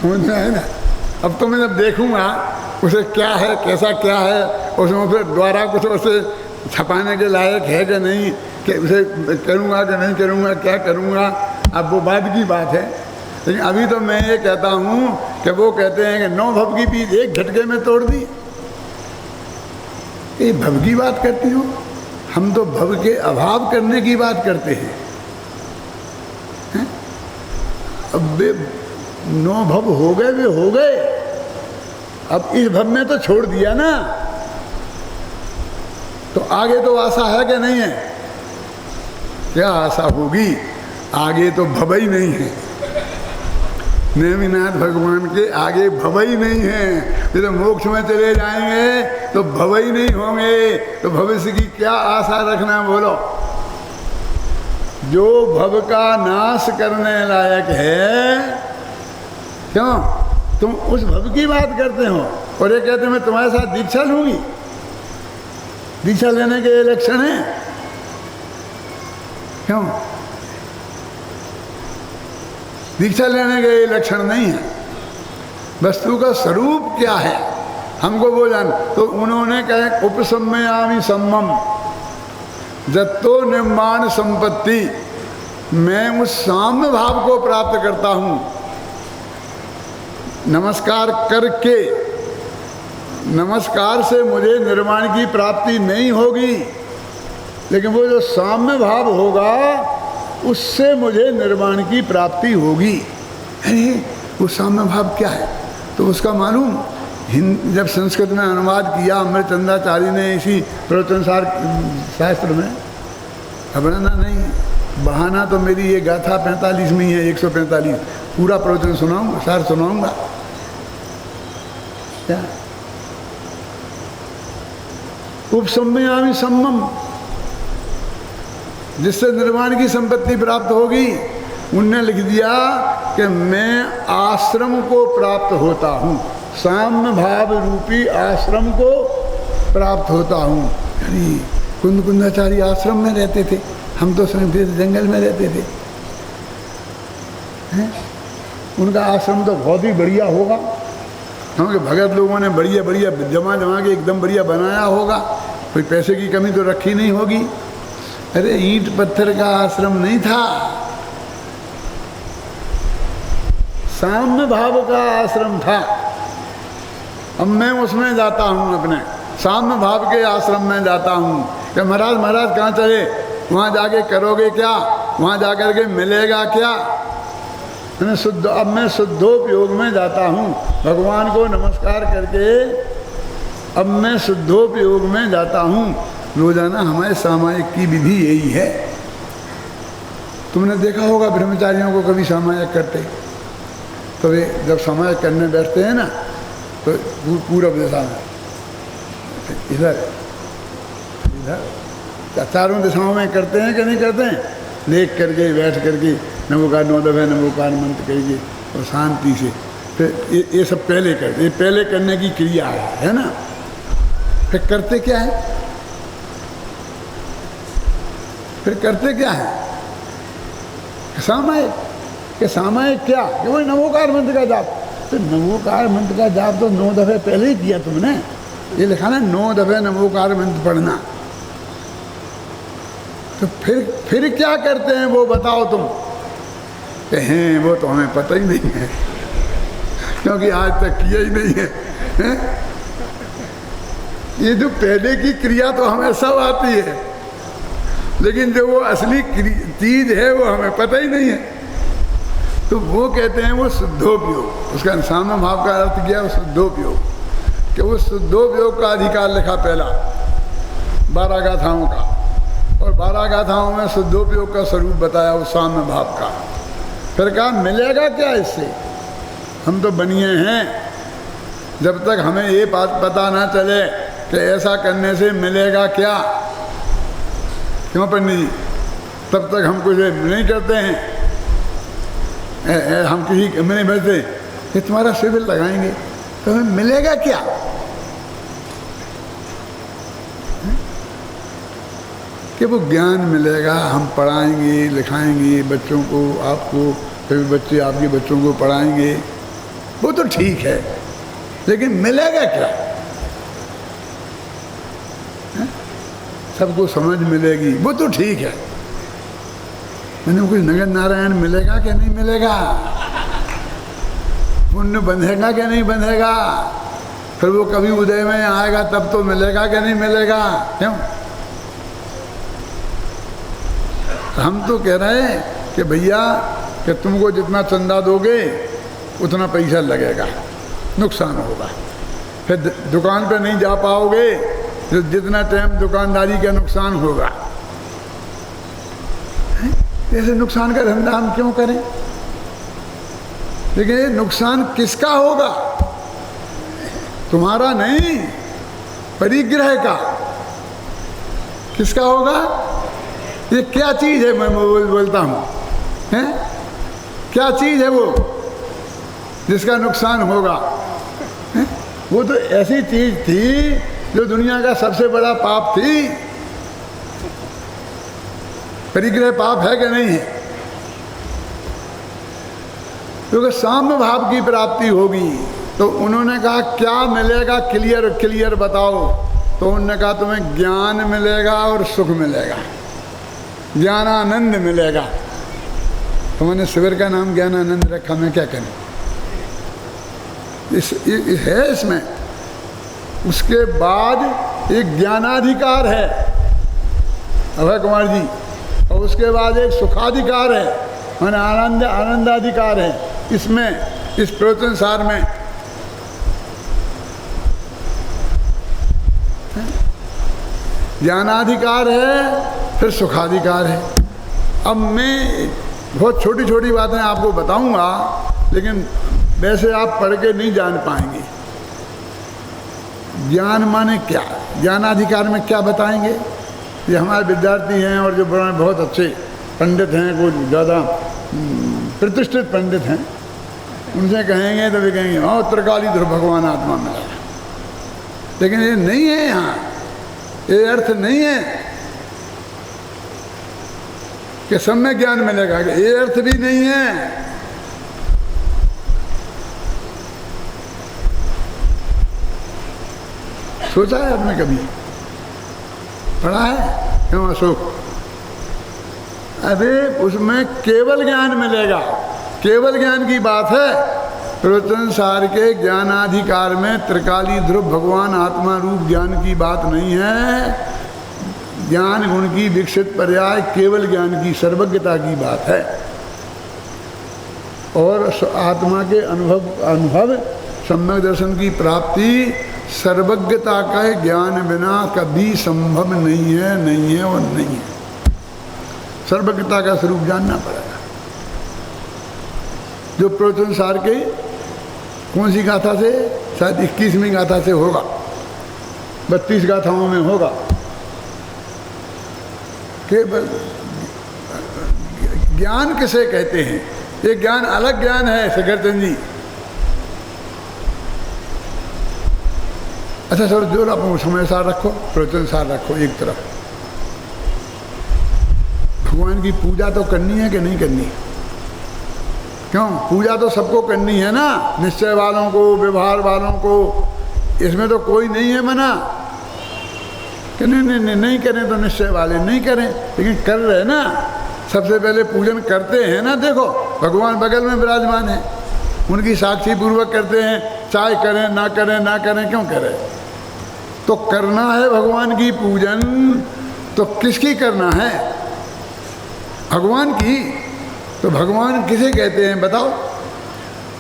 समझ में आए ना? अब तो मैं जब देखूंगा उसे क्या है, कैसा क्या है, उसमें फिर द्वारा कुछ उसे छपाने के लायक है कि नहीं, कि उसे करूँगा कि नहीं करूँगा, क्या करूँगा, अब वो बाद की बात है। लेकिन अभी तो मैं ये कहता हूँ कि वो कहते हैं कि 9 भव की पीठ एक झटके में तोड़ दी। ये भव की बात करती हो, हम तो भव के अभाव करने की बात करते हैं। अब वे 9 भव हो गए, वे हो गए। अब इस भव में तो छोड़ दिया ना, तो आगे तो आशा है कि नहीं है? क्या आशा होगी? आगे तो भव ही नहीं है। नेमिनाथ भगवान के आगे भव ही नहीं है। जब मोक्ष में चले जाएंगे तो भव ही नहीं होंगे, तो भविष्य की क्या आशा रखना, बोलो? जो भव का नाश करने लायक है, क्यों तुम उस भव की बात करते हो? और ये कहते मैं तुम्हारे साथ दीक्षा लूंगी। दीक्षा लेने के ये लक्षण है? क्यों? दीक्षा लेने के ये लक्षण नहीं है। वस्तु का स्वरूप क्या है हमको वो जान। तो उन्होंने कहा उपसम्मयामि सम्मम जत्तो निर्माण संपत्ति, मैं उस साम्य भाव को प्राप्त करता हूँ। नमस्कार करके, नमस्कार से मुझे निर्माण की प्राप्ति नहीं होगी, लेकिन वो जो साम्य भाव होगा उससे मुझे निर्वाण की प्राप्ति होगी। अरे वो साम्य भाव क्या है? तो उसका मालूम जब संस्कृत में अनुवाद किया अमृतचंद्राचार्य ने इसी प्रवचन शास्त्र में, घबराना नहीं, बहाना तो मेरी ये गाथा 45 में ही है, 145 पूरा प्रवचन सुनाऊंगा, सार सुनाऊंगा। क्या उपसम्मयामि सम्मम, जिससे निर्वाण की संपत्ति प्राप्त होगी। उनने लिख दिया कि मैं आश्रम को प्राप्त होता हूँ, साम्य भाव रूपी आश्रम को प्राप्त होता हूँ। अरे कुंदकुंदाचार्य आश्रम में रहते थे, हम तो स्वयं जंगल में रहते थे। हैं? उनका आश्रम तो बहुत ही बढ़िया होगा, क्योंकि भगत लोगों ने बढ़िया बढ़िया जमा जमा के एकदम बढ़िया बनाया होगा, कोई पैसे की कमी तो रखी नहीं होगी। अरे ईंट पत्थर का आश्रम नहीं था, साम्य भाव का आश्रम था। अब मैं उसमें जाता हूँ, अपने साम्य भाव के आश्रम में जाता हूँ कि महाराज महाराज कहाँ चले, वहाँ जाके करोगे क्या, वहाँ जाकर के मिलेगा क्या। मैंने शुद्ध, अब मैं शुद्धोपयोग में जाता हूँ, भगवान को नमस्कार करके अब मैं शुद्धोपयोग में जाता हूँ। रोजाना हमारे सामायिक की विधि यही है। तुमने देखा होगा ब्रह्मचारियों को कभी सामायिक करते, तो वे जब सामायिक करने बैठते हैं ना, तो पूरब दिशा में इधर इधर चारों दिशाओं में करते हैं कि नहीं करते हैं, देख करके बैठ करके नमोकार 9 दफे नमोकार मंत्र करिए और शांति से। फिर ये सब पहले करते, ये पहले करने की क्रिया है ना। फिर करते क्या है, फिर करते क्या है, सामायिक कि सामायिक क्या, कि वही नमोकार मंत्र का जाप। तो नमोकार मंत्र का जाप तो 9 दफे पहले ही किया तुमने, ये लिखा ना 9 दफे नमोकार मंत्र पढ़ना। तो फिर क्या करते हैं वो बताओ तुम। हैं वो तो हमें पता ही नहीं है, क्योंकि आज तक किया ही नहीं है। ये जो पहले की क्रिया तो हमें सब आती है, लेकिन जो वो असली चीज है वो हमें पता ही नहीं है। तो वो कहते हैं वो शुद्धोपयोग, उसका साम्य भाव का अर्थ किया वो शुद्धोपयोग, कि वो शुद्धोपयोग का अधिकार लिखा पहला 12 गाथाओं का, और 12 गाथाओं में शुद्धोपयोग का स्वरूप बताया उस साम्य भाव का। फिर कहा मिलेगा क्या इससे, हम तो बनिए हैं, जब तक हमें ये बात पता ना चले कि ऐसा करने से मिलेगा क्या, क्यों पंडित जी, तब तक हम कुछ नहीं करते हैं। हम किसी में नहीं बैठते, ये तुम्हारा शिविर लगाएंगे तो हमें मिलेगा क्या। कि वो ज्ञान मिलेगा, हम पढ़ाएंगे लिखाएंगे बच्चों को, आपको, फिर बच्चे आपके बच्चों को पढ़ाएंगे, वो तो ठीक है, लेकिन मिलेगा क्या। सबको समझ मिलेगी वो तो ठीक है, मैंने कुछ नगर नारायण मिलेगा क्या नहीं मिलेगा, पुण्य बंधेगा क्या नहीं बंधेगा, फिर वो कभी उदय में आएगा तब तो मिलेगा क्या नहीं मिलेगा। क्यों, हम तो कह रहे हैं कि भैया कि तुमको जितना चंदा दोगे उतना पैसा लगेगा, नुकसान होगा, फिर दुकान पे नहीं जा पाओगे, तो जितना टाइम दुकानदारी का नुकसान होगा। ऐसे नुकसान का धंधा हम क्यों करें। लेकिन ये नुकसान किसका होगा, तुम्हारा नहीं, परिग्रह का। किसका होगा, ये क्या चीज है, मैं बोलता हूं, हैं क्या चीज है वो जिसका नुकसान होगा। है? वो तो ऐसी चीज थी जो दुनिया का सबसे बड़ा पाप थी। परिग्रह पाप है कि नहीं है, क्योंकि साम्य भाव की प्राप्ति होगी। तो उन्होंने कहा क्या मिलेगा, क्लियर क्लियर बताओ। तो उन्होंने कहा तुम्हें ज्ञान मिलेगा और सुख मिलेगा, ज्ञानानंद मिलेगा। तो मैंने शिविर का नाम ज्ञानानंद रखा, मैं क्या करूं, है इसमें। उसके बाद एक ज्ञानाधिकार है अभय कुमार जी, और उसके बाद एक सुखाधिकार है, मैंने आनंदाधिकार है इसमें, इस प्रवचन सार में। ज्ञानाधिकार है, फिर सुखाधिकार है। अब मैं बहुत छोटी छोटी बातें आपको बताऊंगा, लेकिन वैसे आप पढ़ के नहीं जान पाएंगे। ज्ञान माने क्या, ज्ञानाधिकार में क्या बताएंगे। ये हमारे विद्यार्थी हैं और जो बहुत अच्छे पंडित हैं, कुछ ज़्यादा प्रतिष्ठित पंडित हैं, उनसे कहेंगे तो वे कहेंगे हाँ त्रिकाली ध्रुव भगवान आत्मा मिला। लेकिन ये नहीं है, यहाँ ये अर्थ नहीं है कि सम्यक ज्ञान मिलेगा, ये अर्थ भी नहीं है। सोचा है आपने कभी? पढ़ा है? क्यों अशोक? अरे उसमें केवल ज्ञान मिलेगा, केवल ज्ञान की बात है। प्रवचन सार के ज्ञानाधिकार में त्रिकाली ध्रुव भगवान आत्मा रूप ज्ञान की बात नहीं है। ज्ञान गुण की विकसित पर्याय केवल ज्ञान की सर्वज्ञता की बात है। और आत्मा के अनुभव सम्यक दर्शन की प्राप्ति सर्वज्ञता का ज्ञान बिना कभी संभव नहीं है, नहीं है और नहीं है। सर्वज्ञता का स्वरूप जानना पड़ेगा। जो प्रवचन सार के कौन सी गाथा से, शायद 21वीं गाथा से होगा, 32 गाथाओं में होगा। केवल ज्ञान किसे कहते हैं? ये ज्ञान अलग ज्ञान है शेखरचंद जी। अच्छा सर, जो आप समय सार रखो, प्रवचन सार रखो एक तरफ। भगवान की पूजा तो करनी है कि नहीं करनी? क्यों? पूजा तो सबको करनी है ना, निश्चय वालों को, व्यवहार वालों को, इसमें तो कोई नहीं है मना कि नहीं करें तो निश्चय वाले नहीं करें, लेकिन कर रहे ना। सबसे पहले पूजन करते हैं ना। देखो भगवान बगल में विराजमान है, उनकी साक्षी पूर्वक करते हैं, चाहे करें ना करें ना करें, क्यों करें? तो करना है भगवान की पूजन। तो किसकी करना है? भगवान की। तो भगवान किसे कहते हैं बताओ?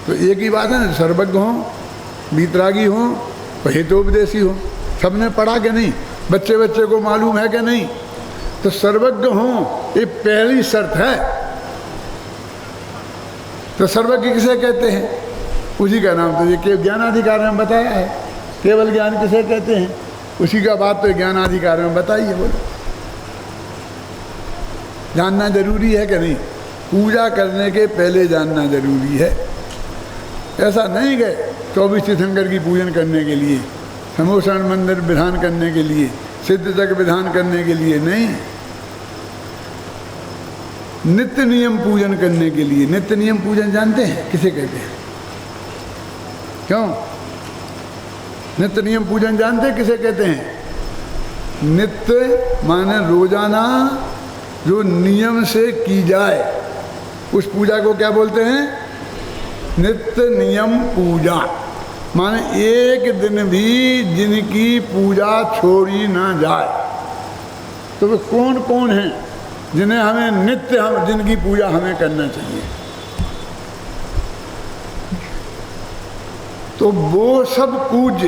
तो एक ही बात है ना, सर्वज्ञ हो, वीतरागी हो, हितोपदेशी हो। सबने पढ़ा कि नहीं? बच्चे बच्चे को मालूम है कि नहीं? तो सर्वज्ञ हो, ये पहली शर्त है। तो सर्वज्ञ किसे कहते हैं? उसी का नाम तो ये ज्ञानाधिकार में बताया है। केवल ज्ञान किसे कहते हैं? उसी का बात तो ज्ञानाधिकार में बताइए। बोलो, जानना जरूरी है कि नहीं? पूजा करने के पहले जानना जरूरी है। ऐसा नहीं गए 24 तीर्थंकर की पूजन करने के लिए, समोषण मंदिर विधान करने के लिए, सिद्ध तक विधान करने के लिए नहीं, नित्य नियम पूजन करने के लिए। नित्य नियम पूजन जानते हैं किसे कहते हैं? क्यों? नित्य नियम पूजन जानते हैं किसे कहते हैं? नित्य माने रोजाना जो नियम से की जाए, उस पूजा को क्या बोलते हैं? नित्य नियम पूजा। माने एक दिन भी जिनकी पूजा छोड़ी ना जाए। तो वे कौन कौन हैं जिन्हें हमें नित्य, हम जिनकी पूजा हमें करना चाहिए? तो वो सब पूज्य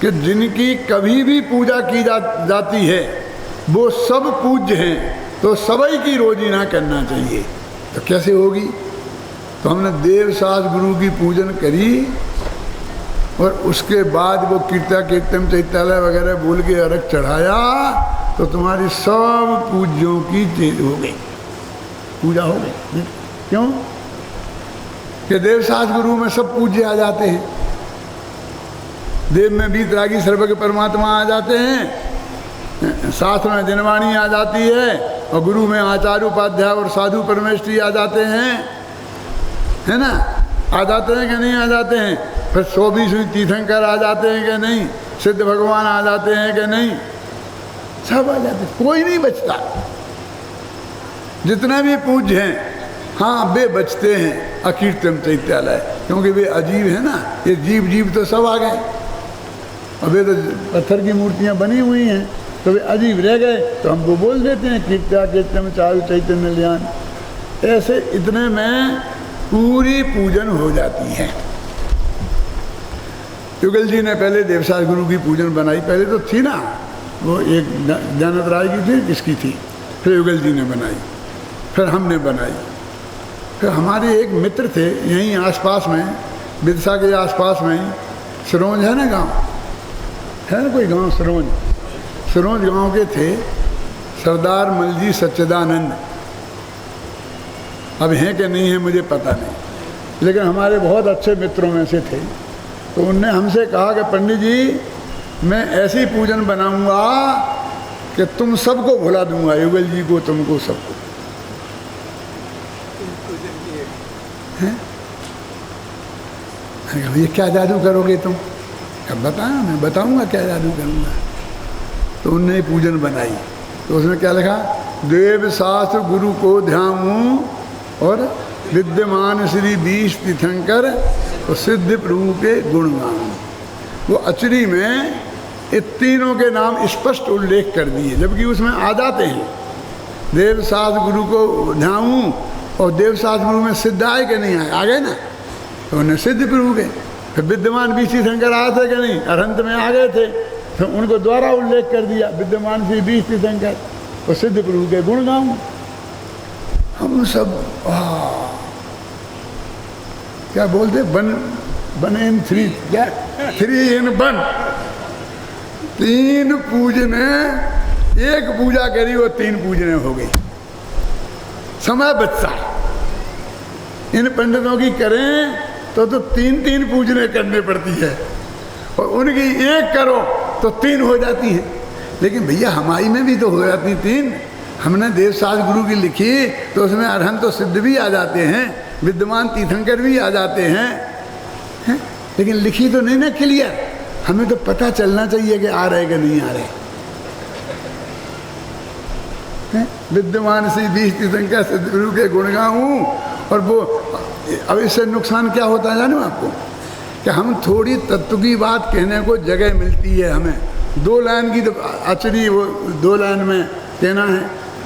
कि जिनकी कभी भी पूजा की जाती है, वो सब पूज्य हैं। तो सभी की रोजीना करना चाहिए। तो कैसे होगी? तो हमने देवसास गुरु की पूजन करी और उसके बाद वो कीर्तन चैत्यालय वगैरह बोल के अर्घ चढ़ाया, तो तुम्हारी सब पूज्यों की चीज हो गई, पूजा हो गई। क्यों? कि देवसास गुरु में सब पूज्य आ जाते हैं। देव में वीतरागी सर्वज्ञ परमात्मा आ जाते हैं, शास्त्र में जनवाणी आ जाती है, और गुरु में आचार्य उपाध्याय और साधु परमेष्ठी आ जाते हैं, है ना? आ जाते हैं कि नहीं आ जाते हैं? फिर 24 तीर्थंकर आ जाते हैं कि नहीं? सिद्ध भगवान आ जाते हैं कि नहीं? सब आ जाते, कोई नहीं बचता। जितने भी पूज्य हैं, हाँ वे बचते हैं अकीर्तन चैत्यालय, क्योंकि वे अजीब है ना। ये जीव जीव तो सब आ गए, और वे तो पत्थर की मूर्तियाँ बनी हुई हैं, तो वे अजीब रह गए। तो हम वो बोल देते हैं कीर्त्या कीर्तन चारु चैतन्य ज्ञान। ऐसे इतने में पूरी पूजन हो जाती है। युगल जी ने पहले देवसास गुरु की पूजन बनाई। पहले तो थी ना, वो एक ज्ञानत राय की थी, किसकी थी, फिर युगल जी ने बनाई, फिर हमने बनाई। फिर हमारे एक मित्र थे यहीं आसपास में, बिरसा के आसपास में ही, सिरोंज है ना गांव, है ना कोई गांव सिरोंज? सिरोंज गांव के थे सरदार मलजी सच्चिदानंद। अब हैं कि नहीं है मुझे पता नहीं, लेकिन हमारे बहुत अच्छे मित्रों में से थे। तो उनने हमसे कहा कि पंडित जी, मैं ऐसी पूजन बनाऊंगा कि तुम सबको भुला दूंगा, युगल जी को, तुमको, सबको। हैं? ये क्या जादू करोगे तुम? कब बताया, मैं बताऊंगा क्या जादू करूंगा। तो उनने पूजन बनाई, तो उसमें क्या लिखा, देव शास्त्र गुरु को ध्याऊं और विद्यमान श्री 20 तीर्थंकर और सिद्ध प्रभु के गुण गाऊं। वो अचरी में ये तीनों के नाम स्पष्ट उल्लेख कर दिए, जबकि उसमें आ जाते हैं देव शास्त्र गुरु को ध्याऊं, और देव शास्त्र गुरु में सिद्ध आए कि नहीं आए, आ गए ना, तो उन्हें सिद्ध प्रभु के। फिर विद्यमान 20 तीर्थंकर आए थे कि नहीं, अरहंत में आ गए थे, तो उनको द्वारा उल्लेख कर दिया, विद्यमान श्री 20 तीर्थंकर और सिद्ध प्रभु के गुण गाऊं। हम सब क्या बोलते, वन इन थ्री, क्या 3 in 1, 3 पूजने, एक पूजा करी वो 3 पूजने हो गई, समय बचता है। इन पंडितों की करें तो 3 पूजने करने पड़ती है, और उनकी एक करो तो 3 हो जाती है। लेकिन भैया हमारी में भी तो हो जाती 3। हमने देव शास्त्र गुरु की लिखी तो उसमें अरहंत तो सिद्ध भी आ जाते हैं, विद्यमान तीर्थंकर भी आ जाते हैं, हैं? लेकिन लिखी तो नहीं ना क्लियर, हमें तो पता चलना चाहिए कि आ रहे कि नहीं आ रहे। विद्यमान श्री 20 तीर्थंकर सिद्ध प्रभु के गुण गाऊं। और वो अब इससे नुकसान क्या होता है जानो आपको, कि हम थोड़ी तत्व की बात कहने को जगह मिलती है हमें, 2 लाइन की तो अचरी वो 2 लाइन में कहना है,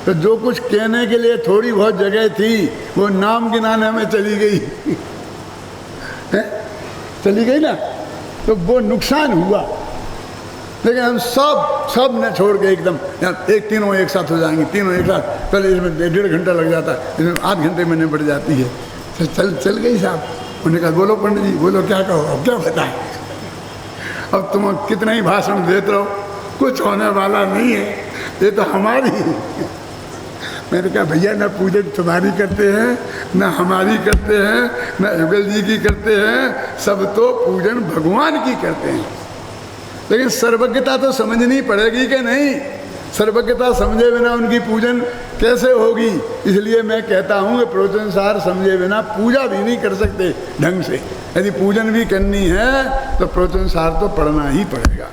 तो जो कुछ कहने के लिए थोड़ी बहुत जगह थी वो नाम गिनाने में चली गई चली गई ना, तो वो नुकसान हुआ। लेकिन हम सब ने छोड़ के एकदम एक तीनों एक साथ हो जाएंगे, तीनों एक साथ, पहले इसमें 1.5 घंटा लग जाता है, इसमें 8 घंटे में निपट जाती है। चल गई साहब। उन्होंने कहा बोलो पंडित जी, बोलो क्या कहो, अब क्या बताएं, अब तुम कितना ही भाषण देते रहो, कुछ होने वाला नहीं है, ये तो हमारी। मैंने कहा भैया ना पूजन तुम्हारी करते हैं, ना हमारी करते हैं, ना युगल जी की करते हैं, सब तो पूजन भगवान की करते हैं। लेकिन सर्वज्ञता तो समझनी पड़ेगी कि नहीं, सर्वज्ञता समझे बिना उनकी पूजन कैसे होगी। इसलिए मैं कहता हूँ कि प्रवचन सार समझे बिना पूजा भी नहीं कर सकते ढंग से। यदि पूजन भी करनी है तो प्रवचन सार तो पढ़ना ही पड़ेगा।